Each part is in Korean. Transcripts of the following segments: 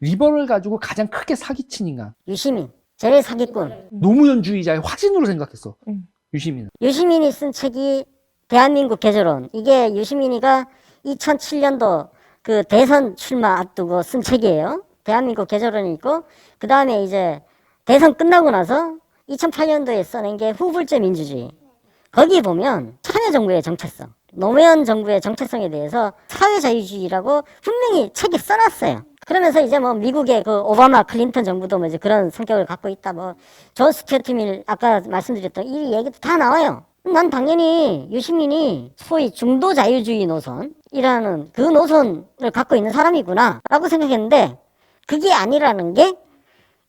리버럴 가지고 가장 크게 사기친 인간. 유시민 제일 사기꾼. 노무현주의자의 화신으로 생각했어. 유시민은. 유시민이 쓴 책이 대한민국 개조론. 이게 유시민이가 2007년도 그 대선 출마 앞두고 쓴 책이에요. 대한민국 개조론이 있고, 그 다음에 이제 대선 끝나고 나서 2008년도에 써낸 게 후불제 민주주의. 거기 보면 참여정부의 정체성, 노무현 정부의 정체성에 대해서 사회자유주의라고 분명히 책에 써놨어요. 그러면서 이제 뭐 미국의 그 오바마, 클린턴 정부도 뭐 이제 그런 성격을 갖고 있다. 뭐 존 스튜어트 밀 아까 말씀드렸던 이 얘기도 다 나와요. 난 당연히 유시민이 소위 중도 자유주의 노선이라는 그 노선을 갖고 있는 사람이구나 라고 생각했는데, 그게 아니라는 게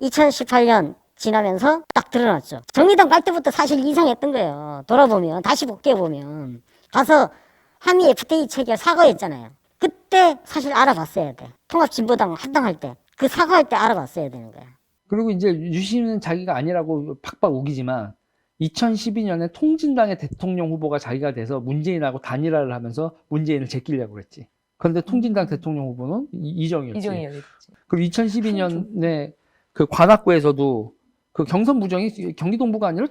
2018년 지나면서 딱 드러났죠. 정의당 갈 때부터 사실 이상했던 거예요. 돌아보면, 다시 복귀해보면. 가서 한미 FTA 체결 사과했잖아요. 그때 사실 알아봤어야 돼. 통합진보당 합당할 때. 그 사과할 때 알아봤어야 되는 거야. 그리고 이제 유시민은 자기가 아니라고 팍팍 우기지만 2012년에 통진당의 대통령 후보가 자기가 돼서 문재인하고 단일화를 하면서 문재인을 제끼려고 그랬지. 그런데 통진당 대통령 후보는 이정희였지. 이정희였지. 그리고 2012년에 그 관악구에서도 그 경선 부정이 경기 동부가 아니라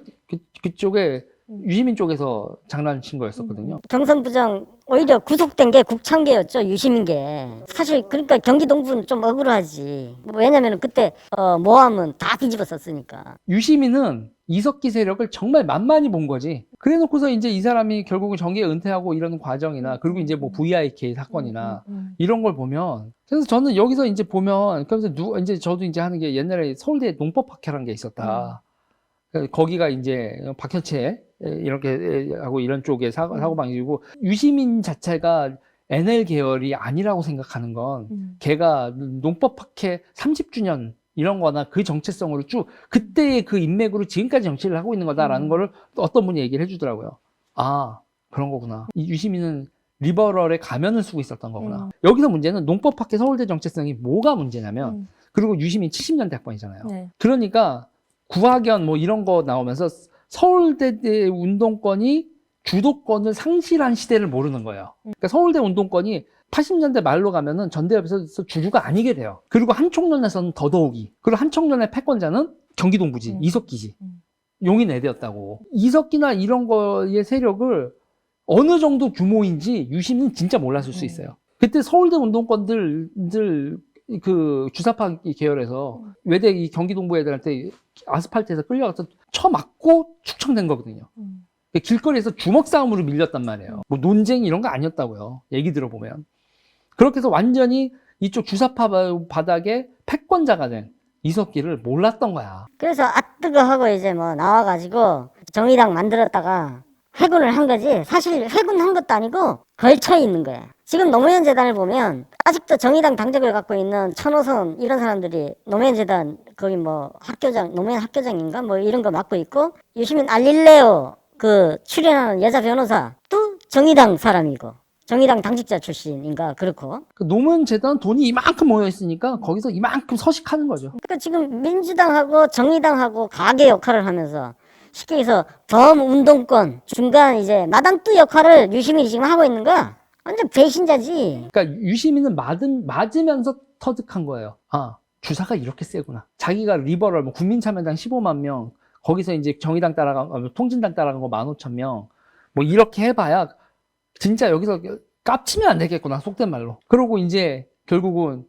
그쪽에 유시민 쪽에서 장난친 거였었거든요. 경선 부정 오히려 구속된 게 국창계였죠. 유시민계. 사실 그러니까 경기 동부는 좀 억울하지. 왜냐면은 그때 모함은 다 뒤집어 썼으니까. 유시민은 이석기 세력을 정말 만만히 본 거지. 그래 놓고서 이제 이 사람이 결국은 정계에 은퇴하고 이러는 과정이나, 그리고 이제 뭐 VIK 사건이나 이런 걸 보면, 그래서 저는 여기서 이제 보면, 그래서 이제 저도 이제 하는 게, 옛날에 서울대 농법학회라는 게 있었다. 거기가 이제 박현채 이렇게 하고 이런 쪽의 사고방식이고, 유시민 자체가 NL 계열이 아니라고 생각하는 건 걔가 농법학회 30주년 이런 거나 그 정체성으로 쭉 그때의 그 인맥으로 지금까지 정치를 하고 있는 거다라는 거를 어떤 분이 얘기를 해주더라고요. 아, 그런 거구나. 이 유시민은 리버럴의 가면을 쓰고 있었던 거구나. 여기서 문제는 농법학회 서울대 정체성이 뭐가 문제냐면, 그리고 유시민 70년대 학번이잖아요. 네. 그러니까 구학연 뭐 이런 거 나오면서 서울대 운동권이 주도권을 상실한 시대를 모르는 거예요. 그러니까 서울대 운동권이 80년대 말로 가면은 전대협에서 주주가 아니게 돼요. 그리고 한총련에서는 더더욱이. 그리고 한총련의 패권자는 경기동부지, 이석기지. 용인 애대였다고. 이석기나 이런 거의 세력을 어느 정도 규모인지 유시민은 진짜 몰랐을 수 있어요. 그때 서울대 운동권들 그 주사파 계열에서 외대 이 경기동부 애들한테 아스팔트에서 끌려가서 쳐맞고 축청된 거거든요. 길거리에서 주먹 싸움으로 밀렸단 말이에요. 뭐 논쟁 이런 거 아니었다고요. 얘기 들어보면. 그렇게 해서 완전히 이쪽 주사파 바닥에 패권자가 된 이석기를 몰랐던 거야. 그래서 뜨거 하고 이제 뭐 나와가지고 정의당 만들었다가 회군을 한 거지. 사실 회군한 것도 아니고 걸쳐 있는 거야. 지금 노무현 재단을 보면 아직도 정의당 당적을 갖고 있는 천호선 이런 사람들이 노무현 재단 거기 뭐 학교장, 노무현 학교장인가 뭐 이런 거 맡고 있고, 유시민 알릴레오 그 출연하는 여자 변호사도 정의당 사람이고 정의당 당직자 출신인가 그렇고. 그 노무현 재단 돈이 이만큼 모여 있으니까 거기서 이만큼 서식하는 거죠. 그러니까 지금 민주당하고 정의당하고 가계 역할을 하면서 쉽게 해서 범운동권 중간 이제 마당뚜 역할을 유시민이 지금 하고 있는 거야. 완전 배신자지. 그러니까 유시민은 맞으면서 터득한 거예요. 아, 주사가 이렇게 세구나. 자기가 리버럴, 뭐 국민참여당 15만 명, 거기서 이제 정의당 따라간, 통진당 따라간 거 15,000명, 뭐 이렇게 해봐야 진짜 여기서 깝치면 안 되겠구나, 속된 말로. 그러고 이제 결국은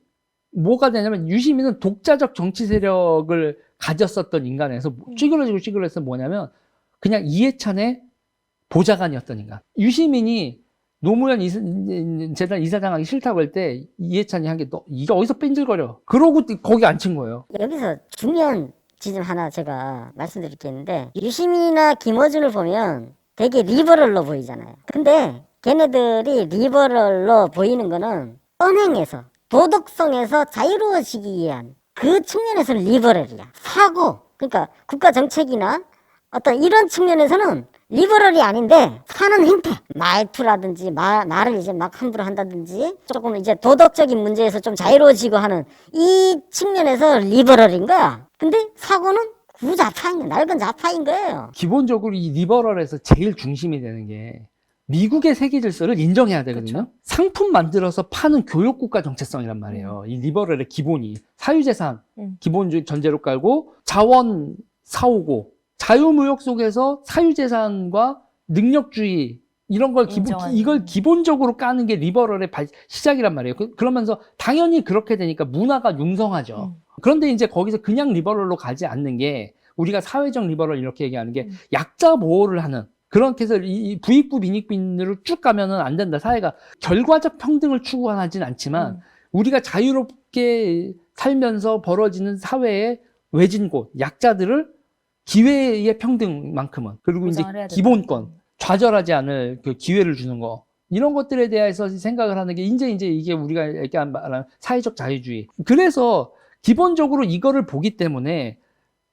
뭐가 되냐면, 유시민은 독자적 정치 세력을 가졌었던 인간에서 찌그러지고 뭐냐면 그냥 이해찬의 보좌관이었던 인간. 유시민이 노무현 재단 이사장 하기 싫다고 할 때 이해찬이 한 게, 너 이게 어디서 뺀질거려, 그러고 거기 앉힌 거예요. 여기서 중요한 지점 하나 제가 말씀드릴 게 있는데, 유시민이나 김어준을 보면 되게 리버럴로 보이잖아요. 근데 걔네들이 리버럴로 보이는 거는 언행에서, 도덕성에서 자유로워지기 위한 그 측면에서는 리버럴이야. 사고, 그러니까 국가 정책이나 어떤 이런 측면에서는 리버럴이 아닌데 사는 행태, 말투라든지 말을 이제 막 함부로 한다든지 조금 이제 도덕적인 문제에서 좀 자유로워지고 하는 이 측면에서 리버럴인 거야. 근데 사고는 구좌파인 거야. 낡은 좌파인 거예요. 기본적으로 이 리버럴에서 제일 중심이 되는 게 미국의 세계 질서를 인정해야 되거든요. 그렇죠. 상품 만들어서 파는 교역국가 정체성이란 말이에요. 이 리버럴의 기본이 사유재산 기본주의 전제로 깔고 자원 사오고 자유무역 속에서 사유재산과 능력주의 이런 걸 인정하는. 이걸 기본적으로 까는 게 리버럴의 시작이란 말이에요. 그러면서 당연히 그렇게 되니까 문화가 융성하죠. 그런데 이제 거기서 그냥 리버럴로 가지 않는 게 우리가 사회적 리버럴 이렇게 얘기하는 게 약자 보호를 하는 그렇게 해서 이 부익부 빈익빈으로 쭉 가면은 안 된다. 사회가 결과적 평등을 추구하진 않지만 우리가 자유롭게 살면서 벌어지는 사회의 외진곳, 약자들을 기회의 평등만큼은 그리고 이제 보장을 해야 된다. 기본권, 좌절하지 않을 그 기회를 주는 거 이런 것들에 대해서 생각을 하는 게 이제 이게 우리가 얘기한 말하는 사회적 자유주의. 그래서 기본적으로 이거를 보기 때문에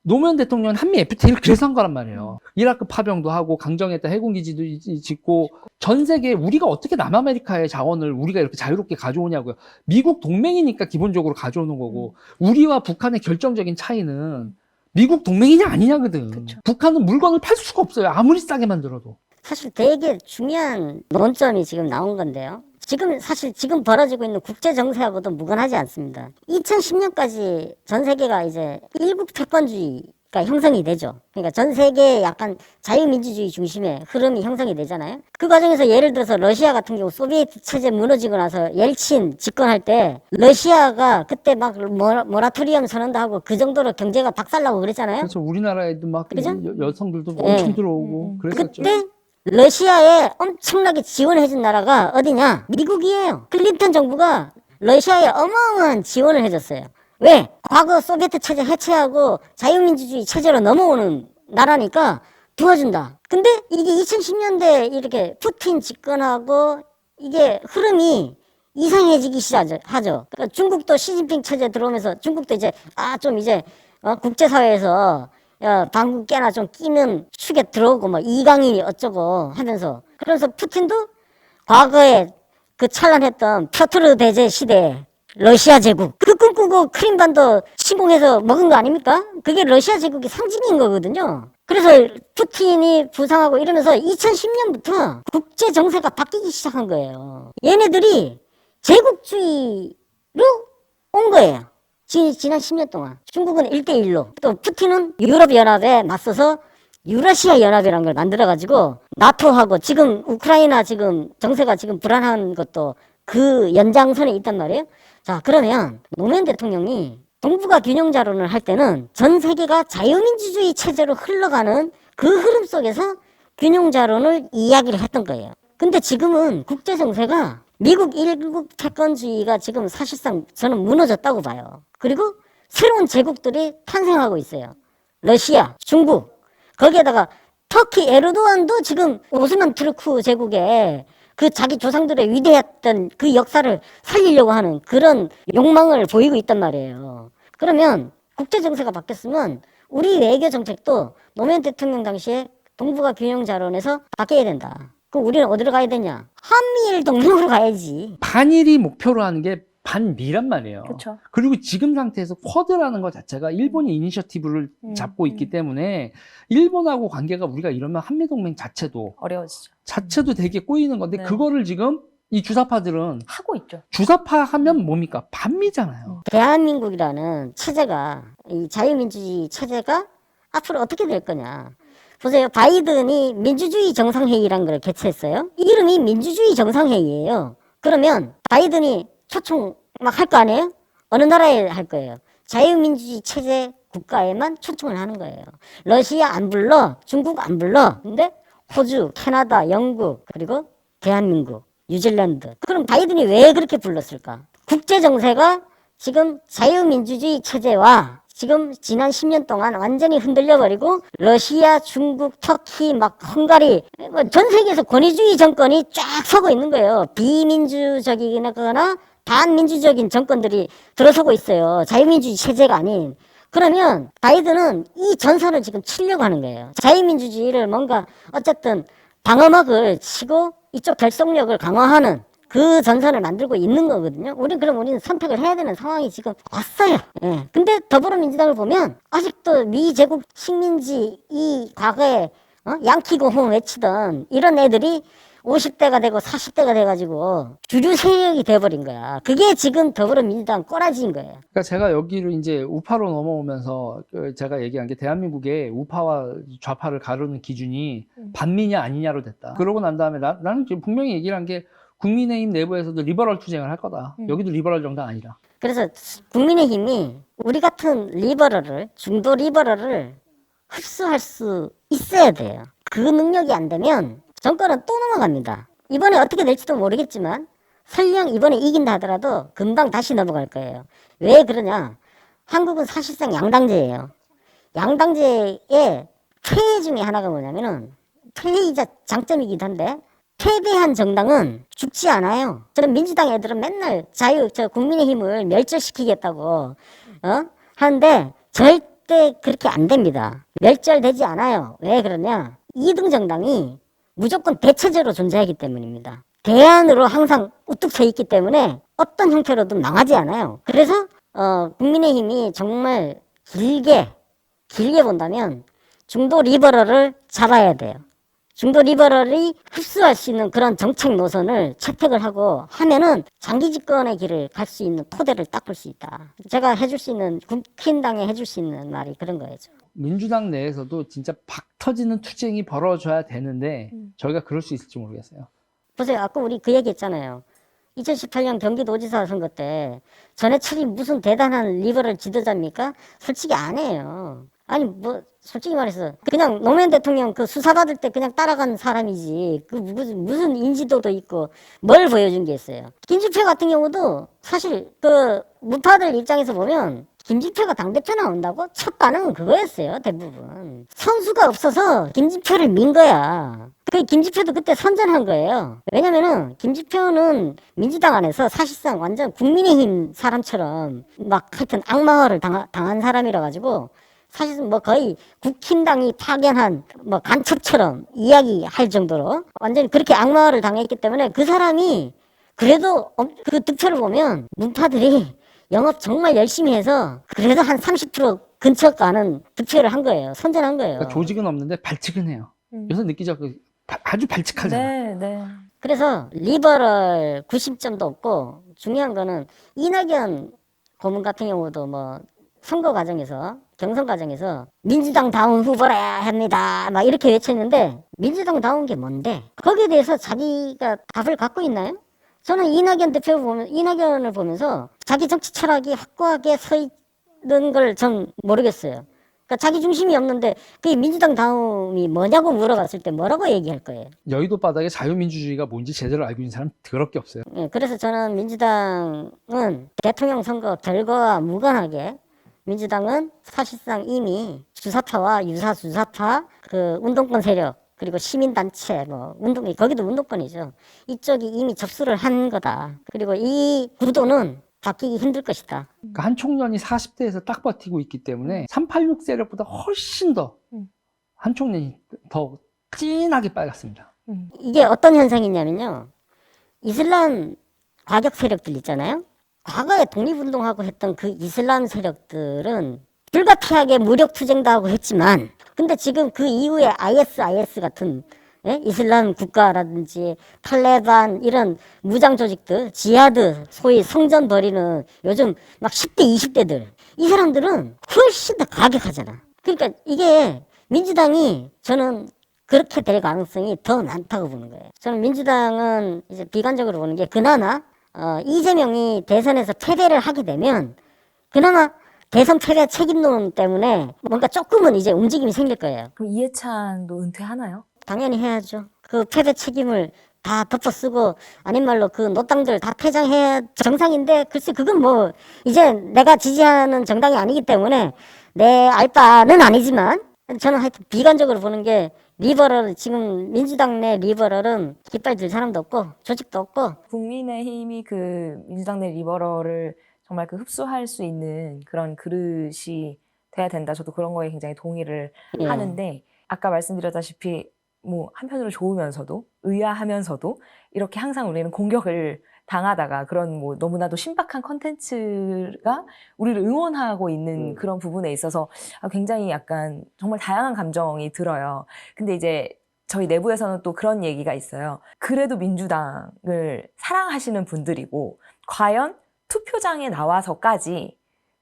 노무현 대통령은 한미 FTA를 그래서 한 거란 말이에요. 이라크 파병도 하고 강정했다 해군기지도 짓고 전 세계에 우리가 어떻게 남아메리카의 자원을 우리가 이렇게 자유롭게 가져오냐고요. 미국 동맹이니까 기본적으로 가져오는 거고 우리와 북한의 결정적인 차이는 미국 동맹이냐 아니냐거든. 그쵸. 북한은 물건을 팔 수가 없어요. 아무리 싸게 만들어도. 사실 되게 중요한 논점이 지금 나온 건데요. 지금 벌어지고 있는 국제 정세하고도 무관하지 않습니다. 2010년까지 전 세계가 이제 일국 패권주의가 형성이 되죠. 그러니까 전 세계에 약간 자유민주주의 중심의 흐름이 형성이 되잖아요. 그 과정에서 예를 들어서 러시아 같은 경우 소비에트 체제 무너지고 나서 옐친 집권할 때 러시아가 그때 막 모라토리엄 선언도 하고 그 정도로 경제가 박살나고 그랬잖아요. 그래서 우리나라에도 막 그죠? 여성들도 네. 엄청 들어오고 그랬었죠. 그때 러시아에 엄청나게 지원해준 나라가 어디냐? 미국이에요. 클린턴 정부가 러시아에 어마어마한 지원을 해줬어요. 왜? 과거 소비에트 체제 해체하고 자유민주주의 체제로 넘어오는 나라니까 도와준다. 근데 이게 2010년대 이렇게 푸틴 집권하고 이게 흐름이 이상해지기 시작하죠. 그러니까 중국도 시진핑 체제 들어오면서 중국도 이제 좀 이제 국제사회에서 방금 깨나 좀 끼면 축에 들어오고 뭐 이강인이 어쩌고 하면서 그래서 푸틴도 과거에 그 찬란했던 표트르 대제 시대 러시아 제국 그 꿈꾸고 크림반도 침공해서 먹은 거 아닙니까? 그게 러시아 제국의 상징인 거거든요. 그래서 푸틴이 부상하고 이러면서 2010년부터 국제 정세가 바뀌기 시작한 거예요. 얘네들이 제국주의로 온 거예요. 지난 10년 동안 중국은 1대1로 또 푸틴은 유럽연합에 맞서서 유라시아 연합이라는 걸 만들어가지고 나토하고 지금 우크라이나 지금 정세가 지금 불안한 것도 그 연장선에 있단 말이에요. 자, 그러면 노무현 대통령이 동북아 균형자론을 할 때는 전 세계가 자유민주주의 체제로 흘러가는 그 흐름 속에서 균형자론을 이야기를 했던 거예요. 근데 지금은 국제 정세가 미국 일국 패권주의가 지금 사실상 저는 무너졌다고 봐요. 그리고 새로운 제국들이 탄생하고 있어요. 러시아, 중국, 거기에다가 터키 에르도안도 지금 오스만 투르크 제국의 그 자기 조상들의 위대했던 그 역사를 살리려고 하는 그런 욕망을 보이고 있단 말이에요. 그러면 국제 정세가 바뀌었으면 우리 외교 정책도 노무현 대통령 당시에 동북아 균형 자론에서 바뀌어야 된다. 그럼 우리는 어디로 가야 되냐? 한미일 동맹으로 가야지. 반일이 목표로 하는 게 반미란 말이에요. 그쵸. 그리고 지금 상태에서 쿼드라는 것 자체가 일본이 이니셔티브를 잡고 있기 때문에 일본하고 관계가 우리가 이러면 한미동맹 어려워지죠. 되게 꼬이는 건데 네. 그거를 지금 이 주사파들은 하고 있죠. 주사파 하면 뭡니까? 반미잖아요. 대한민국이라는 체제가 이 자유민주주의 체제가 앞으로 어떻게 될 거냐. 보세요. 바이든이 민주주의 정상회의라는 걸 개최했어요. 이름이 민주주의 정상회의예요. 그러면 바이든이 초청 막 할 거 아니에요? 어느 나라에 할 거예요? 자유민주주의 체제 국가에만 초청을 하는 거예요. 러시아 안 불러, 중국 안 불러. 근데 호주, 캐나다, 영국, 그리고 대한민국, 뉴질랜드. 그럼 바이든이 왜 그렇게 불렀을까? 국제 정세가 지금 자유민주주의 체제와 지금 지난 10년 동안 완전히 흔들려버리고 러시아, 중국, 터키, 막 헝가리 전 세계에서 권위주의 정권이 쫙 서고 있는 거예요. 비민주적이거나 반민주적인 정권들이 들어서고 있어요. 자유민주주의 체제가 아닌. 그러면 바이든은 이 전선을 지금 치려고 하는 거예요. 자유민주주의를 뭔가 어쨌든 방어막을 치고 이쪽 결속력을 강화하는 그 전선을 만들고 있는 거거든요. 우리는 선택을 해야 되는 상황이 지금 왔어요. 예. 근데 더불어민주당을 보면 아직도 미제국 식민지 이 과거에 양키고홍 외치던 이런 애들이 50대가 되고 40대가 돼가지고 주류 세력이 돼버린 거야. 그게 지금 더불어민주당 꼬라지인 거예요. 그러니까 제가 여기를 이제 우파로 넘어오면서 제가 얘기한 게 대한민국의 우파와 좌파를 가르는 기준이 반미냐 아니냐로 됐다. 그러고 난 다음에 나는 지금 분명히 얘기를 한 게 국민의힘 내부에서도 리버럴 투쟁을 할 거다. 여기도 리버럴 정당 아니라. 그래서 국민의힘이 우리 같은 리버럴을, 중도 리버럴을 흡수할 수 있어야 돼요. 그 능력이 안 되면 정권은 또 넘어갑니다. 이번에 어떻게 될지도 모르겠지만 설령 이번에 이긴다 하더라도 금방 다시 넘어갈 거예요. 왜 그러냐? 한국은 사실상 양당제예요. 양당제의 폐해 중에 하나가 뭐냐면은, 폐해이자 장점이기도 한데, 패배한 정당은 죽지 않아요. 저는 민주당 애들은 맨날 국민의힘을 멸절시키겠다고 하는데 절대 그렇게 안 됩니다. 멸절되지 않아요. 왜 그러냐? 2등 정당이 무조건 대체제로 존재하기 때문입니다. 대안으로 항상 우뚝 서 있기 때문에 어떤 형태로든 망하지 않아요. 그래서 국민의힘이 정말 길게 본다면 중도 리버럴을 잡아야 돼요. 중도 리버럴이 흡수할 수 있는 그런 정책 노선을 채택을 하고 하면은 장기 집권의 길을 갈 수 있는 토대를 닦을 수 있다. 제가 해줄 수 있는, 국힘당에 해줄 수 있는 말이 그런 거죠. 민주당 내에서도 진짜 박 터지는 투쟁이 벌어져야 되는데 저희가 그럴 수 있을지 모르겠어요. 보세요. 아까 우리 그 얘기 했잖아요. 2018년 경기도지사 선거 때 전해철이 무슨 대단한 리버럴 지도자입니까? 솔직히 안 해요. 아니 뭐 솔직히 말해서 그냥 노무현 대통령 그 수사받을 때 그냥 따라간 사람이지 그 무슨 인지도도 있고 뭘 보여준 게 있어요. 김주표 같은 경우도 사실 그 무파들 입장에서 보면 김주표가 당대표 나온다고 첫 반응은 그거였어요. 대부분 선수가 없어서 김주표를 민 거야. 그 김주표도 그때 선전한 거예요. 왜냐면은 김주표는 민주당 안에서 사실상 완전 국민의힘 사람처럼 막 하여튼 악마화를 당한 사람이라 가지고 사실 뭐 거의 국힘당이 파견한 뭐 간첩처럼 이야기할 정도로 완전히 그렇게 악마화를 당했기 때문에 그 사람이 그래도 그 득표를 보면 문파들이 영업 정말 열심히 해서 그래도 한 30% 근처 가는 득표를 한 거예요. 선전한 거예요. 그러니까 조직은 없는데 발칙은 해요. 요새 느끼죠? 아주 발칙하잖아. 네, 네. 그래서 리버럴 90점도 없고 중요한 거는 이낙연 고문 같은 경우도 뭐 선거 과정에서 경선 과정에서 민주당다운 후보라 합니다 막 이렇게 외쳤는데 민주당다운 게 뭔데? 거기에 대해서 자기가 답을 갖고 있나요? 저는 이낙연을 보면서 자기 정치 철학이 확고하게 서 있는 걸 전 모르겠어요. 그러니까 자기 중심이 없는데 그게 민주당다움이 뭐냐고 물어봤을 때 뭐라고 얘기할 거예요? 여의도 바닥에 자유민주주의가 뭔지 제대로 알고 있는 사람 더럽게 없어요. 예, 그래서 저는 민주당은 대통령 선거 결과와 무관하게 민주당은 사실상 이미 주사파와 유사주사파 그 운동권 세력 그리고 시민단체 뭐 거기도 운동권이죠. 이쪽이 이미 접수를 한 거다. 그리고 이 구도는 바뀌기 힘들 것이다. 그러니까 한 총련이 40대에서 딱 버티고 있기 때문에 386 세력보다 훨씬 더 한 총련이 더 진하게 빨갛습니다. 이게 어떤 현상이냐면요. 이슬람 과격 세력들 있잖아요. 과거에 독립운동하고 했던 그 이슬람 세력들은 불가피하게 무력투쟁도 하고 했지만 근데 지금 그 이후에 IS 같은 이슬람 국가라든지 탈레반 이런 무장 조직들 지하드 소위 성전 벌이는 요즘 막 10대 20대들 이 사람들은 훨씬 더 과격하잖아. 그러니까 이게 민주당이 저는 그렇게 될 가능성이 더 많다고 보는 거예요. 저는 민주당은 이제 비관적으로 보는 게 그나마 이재명이 대선에서 패배를 하게 되면 그나마 대선 패배 책임론 때문에 뭔가 조금은 이제 움직임이 생길 거예요. 그럼 이해찬도 은퇴하나요? 당연히 해야죠. 그 패배 책임을 다 덮어쓰고 아닌 말로 그 노땅들 다 퇴장해야 정상인데 글쎄 그건 뭐 이제 내가 지지하는 정당이 아니기 때문에 내 알 바는 아니지만 저는 하여튼 비관적으로 보는 게 리버럴 지금 민주당 내 리버럴은 깃발 들 사람도 없고 조직도 없고 국민의힘이 그 민주당 내 리버럴을 정말 그 흡수할 수 있는 그런 그릇이 돼야 된다. 저도 그런 거에 굉장히 동의를 예. 하는데 아까 말씀드렸다시피 뭐 한편으로 좋으면서도 의아하면서도 이렇게 항상 우리는 공격을 당하다가 그런 뭐 너무나도 신박한 컨텐츠가 우리를 응원하고 있는 그런 부분에 있어서 굉장히 약간 정말 다양한 감정이 들어요. 근데 이제 저희 내부에서는 또 그런 얘기가 있어요. 그래도 민주당을 사랑하시는 분들이고 과연 투표장에 나와서까지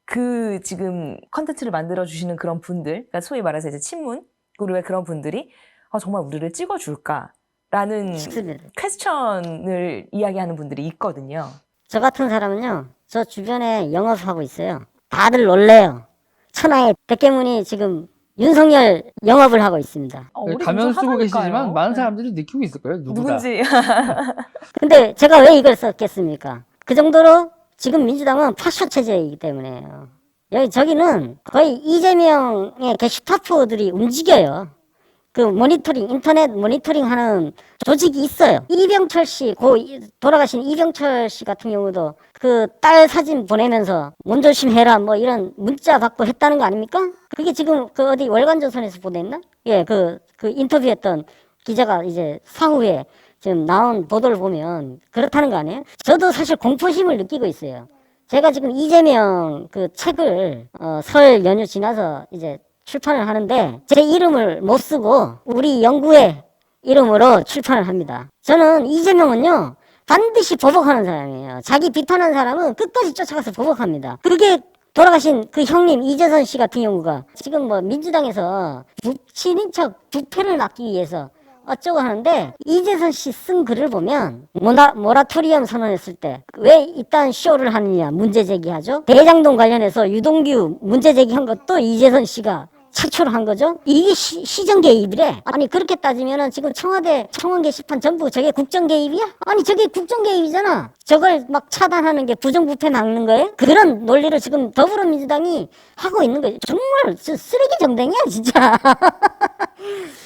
그 지금 컨텐츠를 만들어주시는 그런 분들, 그러니까 소위 말해서 이제 친문 그룹의 그런 분들이 정말 우리를 찍어줄까라는 싶습니다. 퀘스천을 이야기하는 분들이 있거든요. 저 같은 사람은요, 저 주변에 영업하고 있어요. 다들 놀래요. 천하의 백개문이 지금 윤석열 영업을 하고 있습니다. 우리 가면 쓰고 하자니까요. 계시지만 많은 네. 사람들이 느끼고 있을 거예요. 누구다. 누군지. 근데 제가 왜 이걸 썼겠습니까? 그 정도로 지금 민주당은 파쇼 체제이기 때문에요. 저기는 거의 이재명의 게슈타포들이 움직여요. 그 모니터링, 인터넷 모니터링 하는 조직이 있어요. 이병철 씨, 돌아가신 이병철 씨 같은 경우도 그 딸 사진 보내면서 몸 조심해라 뭐 이런 문자 받고 했다는 거 아닙니까? 그게 지금 그 어디 월간조선에서 보냈나? 예, 그 인터뷰했던 기자가 이제 사후에 지금 나온 보도를 보면 그렇다는 거 아니에요? 저도 사실 공포심을 느끼고 있어요. 제가 지금 이재명 그 책을 설 연휴 지나서 이제 출판을 하는데 제 이름을 못 쓰고 우리 연구의 이름으로 출판을 합니다. 저는 이재명은요 반드시 보복하는 사람이에요. 자기 비판한 사람은 끝까지 쫓아가서 보복합니다. 그게 돌아가신 그 형님 이재선 씨 같은 경우가 지금 뭐 민주당에서 친인척 부패를 막기 위해서 어쩌고 하는데 이재선 씨 쓴 글을 보면 모라토리엄 선언했을 때 왜 이딴 쇼를 하느냐 문제 제기하죠. 대장동 관련해서 유동규 문제 제기한 것도 이재선 씨가 최초로 한 거죠. 이게 시정 개입이래. 아니 그렇게 따지면은 지금 청와대 청원 게시판 전부 저게 국정 개입이야? 아니 저게 국정 개입이잖아. 저걸 막 차단하는 게 부정부패 막는 거예요? 그런 논리를 지금 더불어민주당이 하고 있는 거예요. 정말 쓰레기 정당이야 진짜.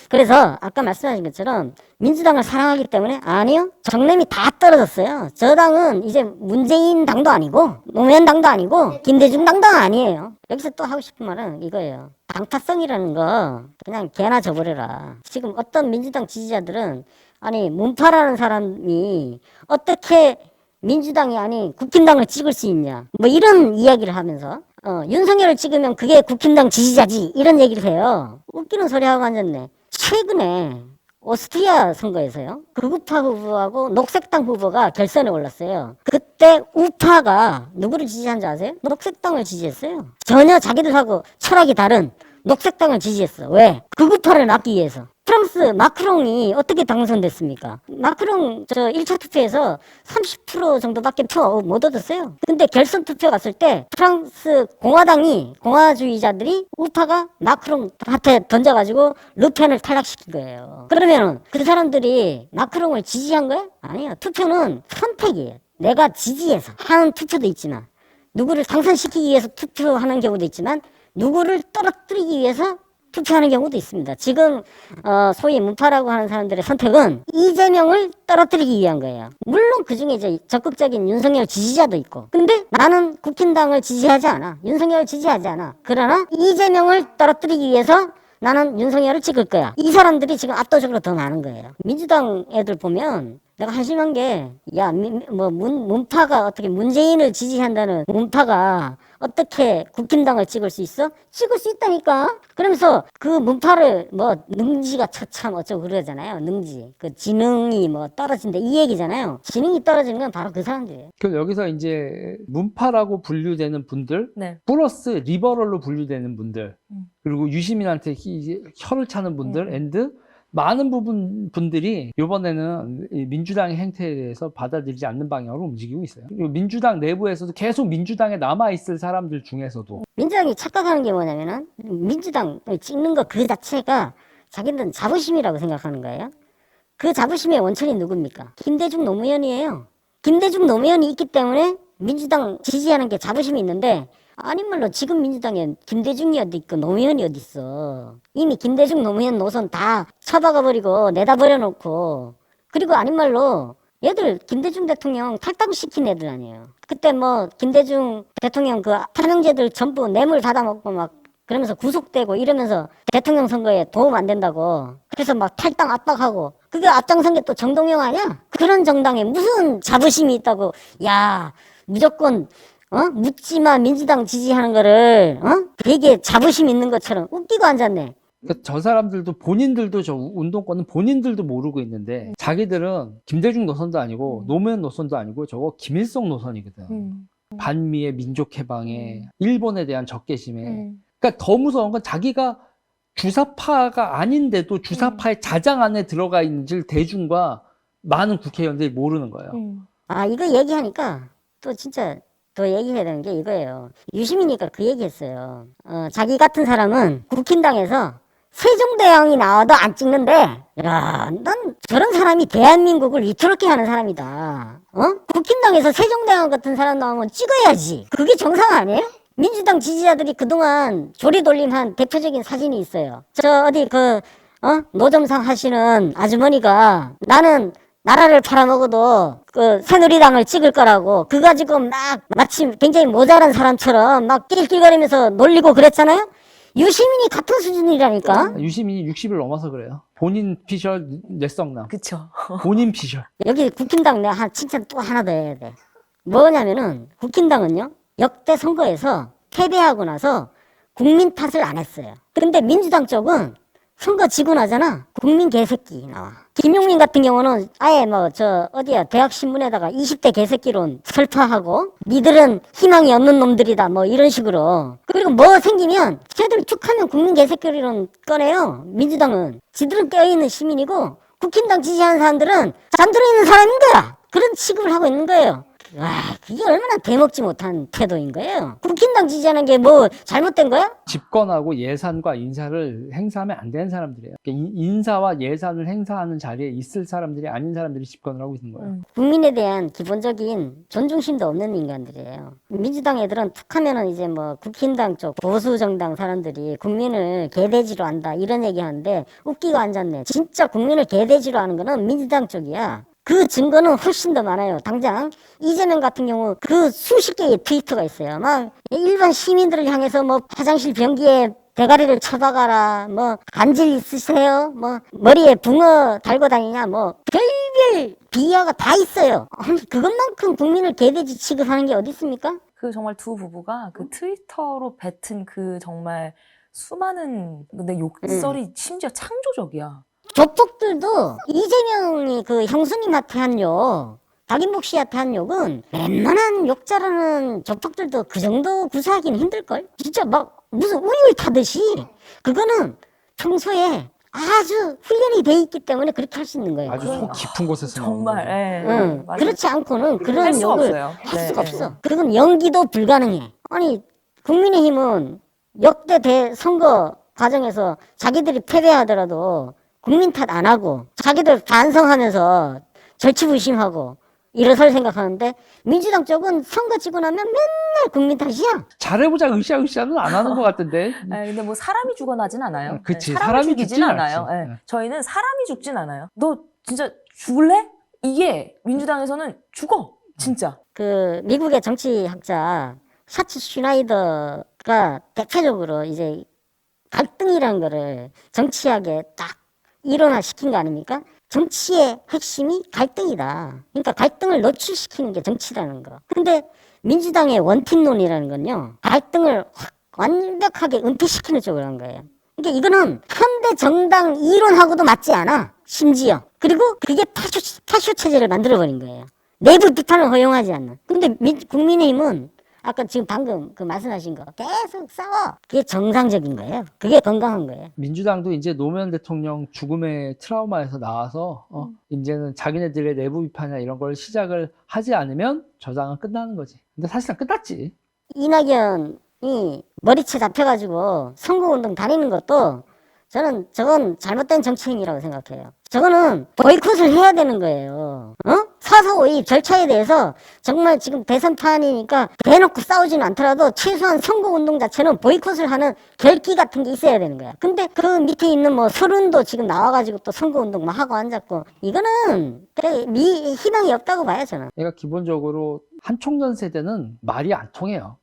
그래서 아까 말씀하신 것처럼 민주당을 사랑하기 때문에 아니요. 정념이 다 떨어졌어요. 저 당은 이제 문재인 당도 아니고 노무현 당도 아니고 김대중 당도 아니에요. 여기서 또 하고 싶은 말은 이거예요. 방타성이라는 거 그냥 개나 줘버려라. 지금 어떤 민주당 지지자들은 아니 문파라는 사람이 어떻게 민주당이 아니 국힘당을 찍을 수 있냐 뭐 이런 이야기를 하면서 윤석열을 찍으면 그게 국힘당 지지자지 이런 얘기를 해요. 웃기는 소리 하고 앉았네. 최근에 오스트리아 선거에서요. 극우파 후보하고 녹색당 후보가 결선에 올랐어요. 그때 우파가 누구를 지지한 줄 아세요? 녹색당을 지지했어요. 전혀 자기들하고 철학이 다른 녹색당을 지지했어. 왜? 극우파를 막기 위해서. 프랑스 마크롱이 어떻게 당선됐습니까? 마크롱 1차 투표에서 30% 정도밖에 표 못 얻었어요. 근데 결선 투표 갔을 때 프랑스 공화주의자들이 우파가 마크롱한테 던져가지고 르펜을 탈락시킨 거예요. 그러면은 그 사람들이 마크롱을 지지한 거야? 아니요. 투표는 선택이에요. 내가 지지해서 하는 투표도 있지만 누구를 당선시키기 위해서 투표하는 경우도 있지만 누구를 떨어뜨리기 위해서 투표하는 경우도 있습니다. 지금 소위 문파라고 하는 사람들의 선택은 이재명을 떨어뜨리기 위한 거예요. 물론 그중에 이제 적극적인 윤석열 지지자도 있고 근데 나는 국힘당을 지지하지 않아. 윤석열을 지지하지 않아. 그러나 이재명을 떨어뜨리기 위해서 나는 윤석열을 찍을 거야. 이 사람들이 지금 압도적으로 더 많은 거예요. 민주당 애들 보면 내가 한심한 게 문파가 어떻게 문재인을 지지한다는 문파가 어떻게 국힘당을 찍을 수 있어? 찍을 수 있다니까. 그러면서 그 문파를 능지가 처참 어쩌고 그러잖아요. 능지. 그 지능이 떨어진다 이 얘기잖아요. 지능이 떨어지는 건 바로 그 사람들이에요. 그럼 여기서 이제 문파라고 분류되는 분들 네. 플러스 리버럴로 분류되는 분들 그리고 유시민한테 혀를 차는 분들 앤드 많은 분들이 이번에는 민주당의 행태에 대해서 받아들이지 않는 방향으로 움직이고 있어요. 그리고 민주당 내부에서도 계속 민주당에 남아있을 사람들 중에서도 민주당이 착각하는 게 뭐냐면은 민주당을 찍는 것 그 자체가 자기들은 자부심이라고 생각하는 거예요. 그 자부심의 원천이 누굽니까? 김대중 노무현이에요. 김대중 노무현이 있기 때문에 민주당 지지하는 게 자부심이 있는데 아닌 말로 지금 민주당에 김대중이 어디 있고 노무현이 어디 있어. 이미 김대중 노무현 노선 다 쳐박아버리고 내다 버려놓고 그리고 아닌 말로 얘들 김대중 대통령 탈당시킨 애들 아니에요. 그때 김대중 대통령 그 탄영제들 전부 뇌물 받아먹고 막 그러면서 구속되고 이러면서 대통령 선거에 도움 안 된다고 그래서 막 탈당 압박하고 그게 앞장선 게 또 정동영 아니야? 그런 정당에 무슨 자부심이 있다고 야 무조건 묻지마 민주당 지지하는 거를 되게 자부심 있는 것처럼 웃기고 앉았네. 그러니까 저 사람들도 본인들도 저 운동권은 본인들도 모르고 있는데 자기들은 김대중 노선도 아니고 노무현 노선도 아니고 저거 김일성 노선이거든. 반미의 민족해방에 일본에 대한 적개심에. 그러니까 더 무서운 건 자기가 주사파가 아닌데도 주사파의 자장 안에 들어가 있는지를 대중과 많은 국회의원들이 모르는 거예요. 아, 이거 얘기하니까 또 진짜 더 얘기해야 되는 게 이거예요. 유시민이가 그 얘기했어요. 자기 같은 사람은 국힘당에서 세종대왕이 나와도 안 찍는데, 야, 난 저런 사람이 대한민국을 위태롭게 하는 사람이다. 국힘당에서 세종대왕 같은 사람 나오면 찍어야지. 그게 정상 아니에요? 민주당 지지자들이 그동안 조리돌림한 대표적인 사진이 있어요. 저 어디 노점상 하시는 아주머니가 나는 나라를 팔아먹어도 그 새누리당을 찍을 거라고 그거 가지고 막 마치 굉장히 모자란 사람처럼 막 낄낄거리면서 놀리고 그랬잖아요. 유시민이 같은 수준이라니까. 유시민이 60을 넘어서 그래요. 본인 피셜 뇌성남. 그쵸. 본인 피셜. 여기 국힘당 내가 칭찬 또 하나 더 해야 돼. 뭐냐면은 국힘당은요 역대 선거에서 패배하고 나서 국민 탓을 안 했어요. 근데 민주당 쪽은 선거 지고 나잖아. 국민 개새끼 나와. 김용민 같은 경우는 아예 대학 신문에다가 20대 개새끼론 설파하고 니들은 희망이 없는 놈들이다 뭐 이런 식으로. 그리고 뭐 생기면 쟤들 쭉 하면 국민 개새끼론 꺼내요. 민주당은. 지들은 깨어있는 시민이고 국힘당 지지하는 사람들은 잠들어 있는 사람인 거야. 그런 취급을 하고 있는 거예요. 와, 그게 얼마나 대먹지 못한 태도인 거예요. 국힘당 지지하는 게 뭐 잘못된 거야? 집권하고 예산과 인사를 행사하면 안 되는 사람들이에요. 그러니까 인사와 예산을 행사하는 자리에 있을 사람들이 아닌 사람들이 집권을 하고 있는 거예요. 국민에 대한 기본적인 존중심도 없는 인간들이에요. 민주당 애들은 툭 하면은 이제 뭐 국힘당 쪽 보수 정당 사람들이 국민을 개돼지로 한다 이런 얘기 하는데 웃기고 앉았네. 진짜 국민을 개돼지로 하는 거는 민주당 쪽이야. 그 증거는 훨씬 더 많아요. 당장 이재명 같은 경우 그 수십 개의 트위터가 있어요. 막 일반 시민들을 향해서 뭐 화장실 변기에 대가리를 쳐박아라, 뭐 간질 있으세요, 뭐 머리에 붕어 달고 다니냐, 뭐 별별 비하가 다 있어요. 아니 그것만큼 국민을 개돼지 취급하는 게 어디 있습니까? 그 정말 두 부부가 그 트위터로 뱉은 그 정말 수많은 근데 욕설이 심지어 창조적이야. 조폭들도 이재명이 그 형수님한테 한 욕, 박인복 씨한테 한 욕은 웬만한 욕 잘하는 조폭들도 그 정도 구사하기는 힘들걸? 진짜 막 무슨 우유를 타듯이 그거는 평소에 아주 훈련이 돼 있기 때문에 그렇게 할 수 있는 거예요. 아주 속 깊은 곳에서 정말 나오는 맞아요. 그렇지 않고는 그런 할 수가 욕을 없어요. 할 네, 수가 네. 없어. 그건 연기도 불가능해. 아니 국민의힘은 역대 선거 과정에서 자기들이 패배하더라도 국민 탓 안 하고 자기들 반성하면서 절치부심하고 일어설 생각하는데 민주당 쪽은 선거 지고 나면 맨날 국민 탓이야. 잘해보자 으쌰으쌰는 안 하는 것 같은데. 근데 뭐 사람이 죽어나진 않아요. 그치, 사람이 사람이 죽이진 죽진 않아요. 않지. 네. 저희는 사람이 죽진 않아요. 너 진짜 죽을래? 이게 민주당에서는 죽어. 진짜. 그 미국의 정치학자 샤츠 슈나이더가 대표적으로 이제 갈등이라는 거를 정치학에 딱 일원화시킨 거 아닙니까? 정치의 핵심이 갈등이다. 그러니까 갈등을 노출시키는 게 정치라는 거. 근데 민주당의 원팀론이라는 건요. 갈등을 확 완벽하게 은폐시키는 쪽으로 한 거예요. 그러니까 이거는 현대 정당 이론하고도 맞지 않아. 심지어. 그리고 그게 파쇼 체제를 만들어버린 거예요. 내부 비판을 허용하지 않는. 근데 국민의힘은 아까 지금 방금 그 말씀하신 거 계속 싸워. 그게 정상적인 거예요. 그게 건강한 거예요. 민주당도 이제 노무현 대통령 죽음의 트라우마에서 나와서 이제는 자기네들의 내부 비판이나 이런 걸 시작을 하지 않으면 저당은 끝나는 거지. 근데 사실상 끝났지. 이낙연이 머리채 잡혀가지고 선거운동 다니는 것도 저는 저건 잘못된 정치행위라고 생각해요. 저거는 보이콧을 해야 되는 거예요. 사사오입 절차에 대해서 정말 지금 대선판이니까 대놓고 싸우지는 않더라도 최소한 선거운동 자체는 보이콧을 하는 결기 같은 게 있어야 되는 거야. 근데 그 밑에 있는 뭐 서른도 지금 나와가지고 또 선거운동 막 하고 앉았고 이거는 희망이 없다고 봐요 저는. 그러니까 기본적으로 한총련 세대는 말이 안 통해요.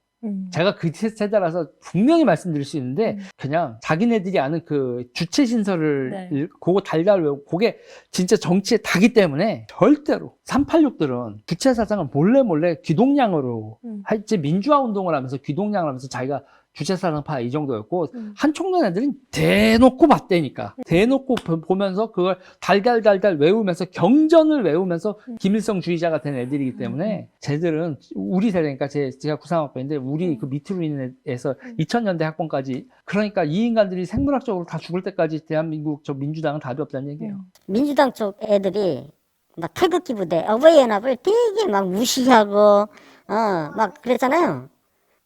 제가 그 세대라서 분명히 말씀드릴 수 있는데 그냥 자기네들이 아는 그 주체 신설을 그거 달달 외우고 그게 진짜 정치의 다기 때문에 절대로 386들은 주체 사상을 몰래 귀동냥으로 할지 민주화 운동을 하면서 귀동냥을 하면서 자기가 주체사상파 이 정도였고 한총련 애들은 대놓고 맞대니까 대놓고 보면서 그걸 달달달달 외우면서 경전을 외우면서 김일성주의자가 된 애들이기 때문에 쟤들은 우리 세대니까 제가 93학번인데 우리 그 밑으로 있는 애에서 2000년대 학번까지 그러니까 이 인간들이 생물학적으로 다 죽을 때까지 대한민국 저 민주당은 답이 없다는 얘기예요. 민주당 쪽 애들이 막 태극기 부대, 어버이연합을 되게 막 무시하고 막 그랬잖아요.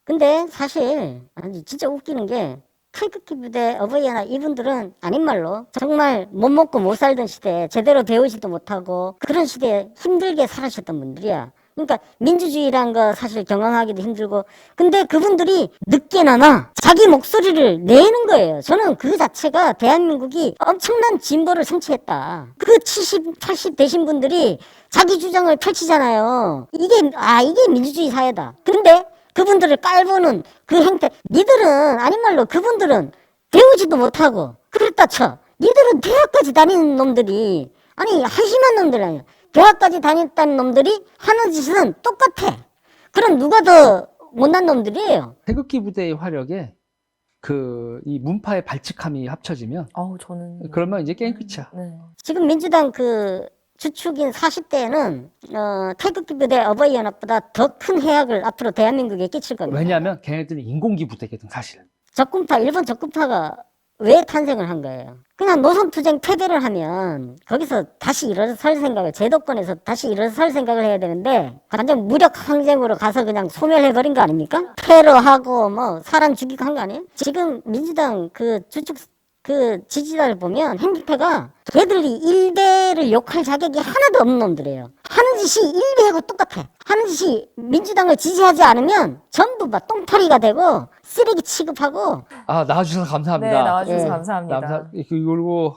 근데 사실 진짜 웃기는 게 태극기 부대, 어버이연합 이분들은 아닌 말로 정말 못 먹고 못 살던 시대에 제대로 배우지도 못하고 그런 시대에 힘들게 살아셨던 분들이야. 그러니까 민주주의란 거 사실 경험하기도 힘들고 근데 그분들이 늦게나마 자기 목소리를 내는 거예요. 저는 그 자체가 대한민국이 엄청난 진보를 성취했다. 그 70, 80 되신 분들이 자기 주장을 펼치잖아요. 이게 민주주의 사회다. 근데 그분들을 깔보는 그 행태, 니들은 아닌 말로 그분들은 배우지도 못하고 그랬다 쳐. 니들은 대학까지 다니는 놈들이 아니 한심한 놈들 아니야. 대학까지 다녔다는 놈들이 하는 짓은 똑같아. 그럼 누가 더 못난 놈들이에요? 태극기 부대의 화력에 이 문파의 발칙함이 합쳐지면 저는 그러면 이제 게임 끝이야. 네. 지금 민주당 그 주축인 40대는 태극기 부대 어버이연합보다 더 큰 해악을 앞으로 대한민국에 끼칠 겁니다. 왜냐하면 걔네들은 인공기 부대거든 사실. 적군파, 일본 적군파가 왜 탄생을 한 거예요? 그냥 노선투쟁 패배를 하면 거기서 다시 일어설 생각을, 제도권에서 다시 일어설 생각을 해야 되는데 완전 무력 항쟁으로 가서 그냥 소멸해버린 거 아닙니까? 테러하고 뭐 사람 죽이고 한 거 아니에요? 지금 민주당 그 주축 그 지지자를 보면 행기패가 걔들이 일베를 욕할 자격이 하나도 없는 놈들이에요. 하는 짓이 일베하고 똑같아. 하는 짓이 민주당을 지지하지 않으면 전부 막 똥파리가 되고 쓰레기 취급하고. 나와주셔서 감사합니다. 네, 나와주셔서 네. 감사합니다. 그리고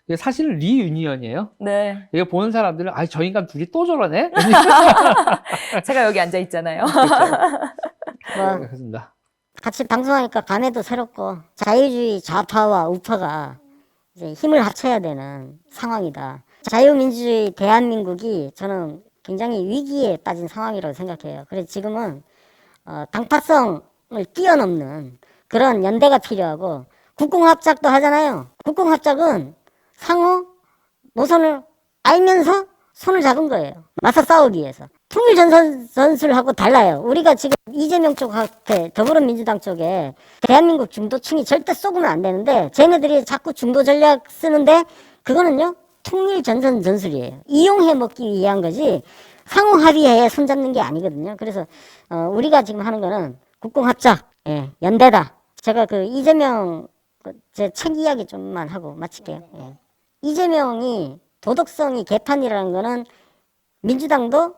이게 사실은 리유니언이에요. 네. 이거 보는 사람들은 저 인간 둘이 또 저러네? 제가 여기 앉아 있잖아요. 뭐 그렇습니다. 같이 방송하니까 감회도 새롭고 자유주의 좌파와 우파가 이제 힘을 합쳐야 되는 상황이다. 자유민주주의 대한민국이 저는 굉장히 위기에 빠진 상황이라고 생각해요. 그래서 지금은 당파성을 뛰어넘는 그런 연대가 필요하고 국공합작도 하잖아요. 국공합작은 상호 노선을 알면서 손을 잡은 거예요. 맞서 싸우기 위해서. 통일전선술하고 달라요. 우리가 지금 이재명 쪽한테 더불어민주당 쪽에 대한민국 중도층이 절대 쏘으면 안 되는데 쟤네들이 자꾸 중도 전략 쓰는데 그거는요 통일전선 전술이에요. 이용해 먹기 위한 거지 상호 합의에 손잡는 게 아니거든요. 그래서 우리가 지금 하는 거는 국공합작, 연대다. 제가 그 이재명 제 책 이야기 좀만 하고 마칠게요. 이재명이 도덕성이 개판이라는 거는 민주당도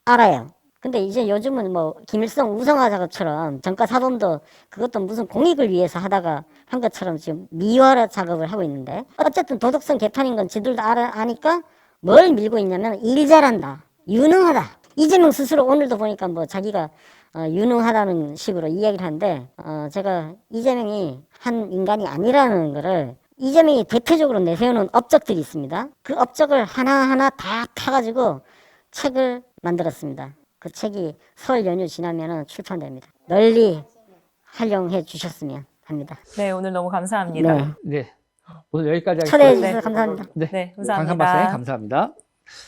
알아요. 근데 이제 요즘은 뭐 김일성 우성화 작업처럼 정가 사범도 그것도 무슨 공익을 위해서 하다가 한 것처럼 지금 미화라 작업을 하고 있는데 어쨌든 도덕성 개판인 건 지들도 아니까 뭘 밀고 있냐면 일 잘한다, 유능하다. 이재명 스스로 오늘도 보니까 뭐 자기가 유능하다는 식으로 이야기를 하는데 제가 이재명이 한 인간이 아니라는 거를 이재명이 대표적으로 내세우는 업적들이 있습니다. 그 업적을 하나하나 다 타가지고 책을 만들었습니다. 그 책이 설 연휴 지나면 출판됩니다. 널리 활용해 주셨으면 합니다. 네, 오늘 너무 감사합니다. 네. 네. 오늘 여기까지 하겠습니다. 초대해 주셔서 감사합니다. 네, 강산 박사님 감사합니다. 감사합니다.